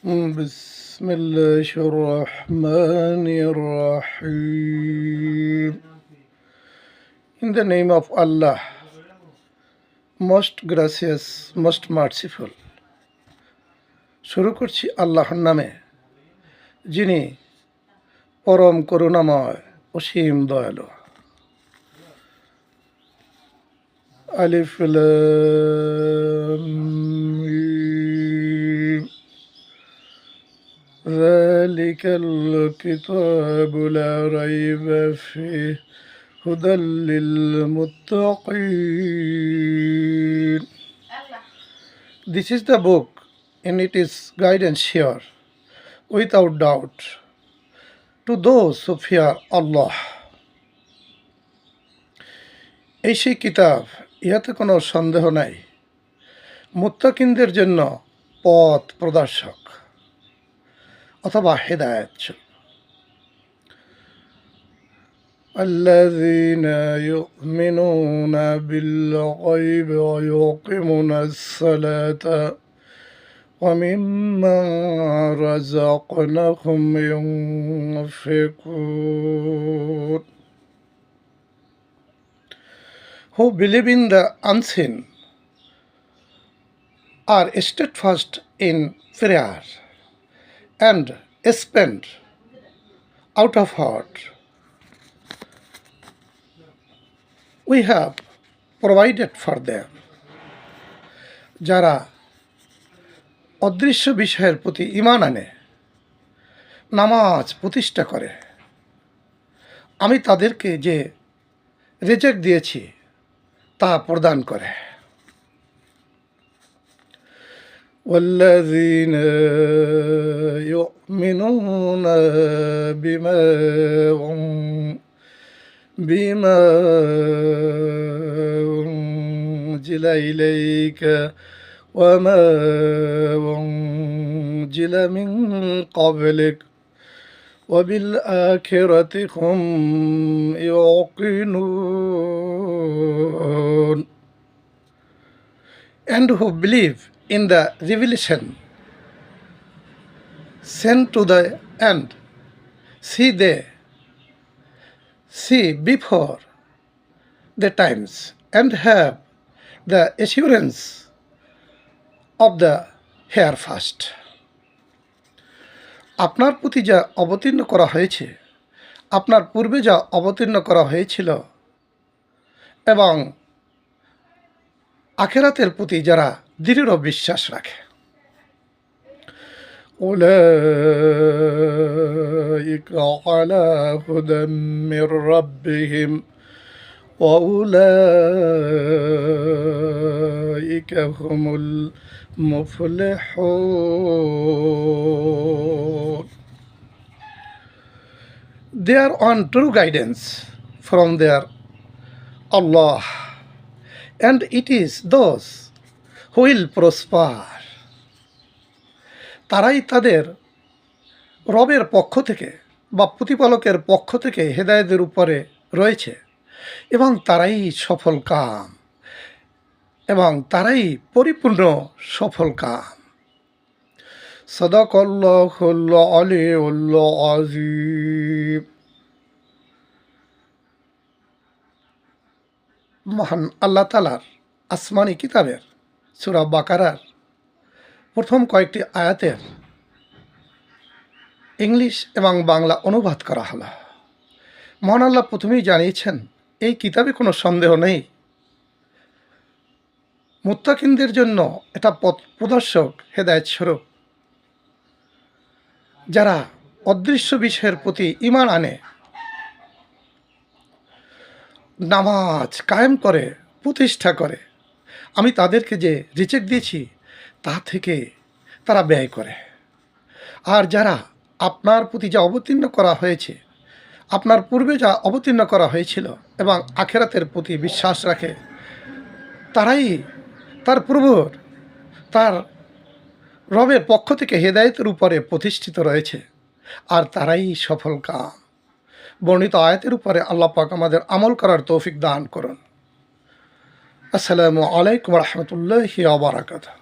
بسم الله الرحمن الرحيم. In the name of Allah, most gracious, most merciful. শুরু করছি আল্লাহর নামে, যিনি পরম করুণাময়, অসীম দয়ালু। আলিফ লাম মিম। ذلك الكتاب لا ريب فيه هدى للمتقين. This is the book, and it is guidance sure, without doubt, to those who fear Allah. এই সেই কিতাব, ইহাতে কোনো সন্দেহ নাই, মুত্তাকিনদের জন্য পথ প্রদর্শক অথবা হেদায়েত। الذين يؤمنون بالغيب ويقيمون الصلاة ومما رزقناهم ينفقون. Who believe in the unseen are steadfast in prayer and spend out of heart. We have provided for them. যারা অদৃশ্য বিষয়ের প্রতি ঈমান আনে, নামাজ প্রতিষ্ঠা করে, আমি তাদেরকে যে রিজিক দিয়েছি তা প্রদান করে। والذين يؤمنون بما أنزل إليك وما أنزل من قبلك وبالآخرة هم يوقنون. And who believe in the revelation sent to the end, see before the times, and have the assurance of the hereafter. আপনার প্রতি যা অবতীর্ণ করা হয়েছে, আপনার পূর্বে যা অবতীর্ণ করা হয়েছিল, এবং আখিরাতের প্রতি যারা দৃঢ় বিশ্বাস রাখে, উলাইকা আলা হুদাম মির রাব্বিহিম ওয়া উলাইকা হুমুল মুফলিহুন. They are on true guidance from their Allah, and it is those who will prosper. তারাই তাদের রবের পক্ষ থেকে বা প্রতিপালকের পক্ষ থেকে হেদায়েতের উপরে রয়েছে, এবং তারাই সফল কাম, এবং তারাই পরিপূর্ণ সফল কাম। সাদাকাল্লাহুল আলিয়্যুল আযীম। মহান আল্লাহ তাআলার আসমানি কিতাবের সূরা বাকারার প্রথম কয়েকটি আয়াতের ইংলিশ এবং বাংলা অনুবাদ করা হলো। মহান আল্লাহ প্রথমেই জানিয়েছেন, এই কিতাবে কোনো সন্দেহ নেই, মুত্তাকিনদের জন্য এটা পথ প্রদর্শক, হেদায়েত স্বরূপ। যারা অদৃশ্য বিষয়ের প্রতি ঈমান আনে, নামাজ কায়েম করে, প্রতিষ্ঠা করে, আমি তাদেরকে যে রিজিক দিয়েছি তা থেকে তারা ব্যয় করে। আর যারা আপনার প্রতি যা অবতীর্ণ করা হয়েছে, আপনার পূর্বে যা অবতীর্ণ করা হয়েছিল, এবং আখিরাতের প্রতি বিশ্বাস রাখে, তারাই তার প্রভুর, তার রবের পক্ষ থেকে হেদায়েতের উপরে প্রতিষ্ঠিত রয়েছে, আর তারাই সফল কাম। বর্ণিত আয়াতের উপরে আল্লাহ পাক আমাদের আমল করার তৌফিক দান করুন। আসসালামু আলাইকুম ওয়া রাহমাতুল্লাহি ওয়া বারাকাতুহু।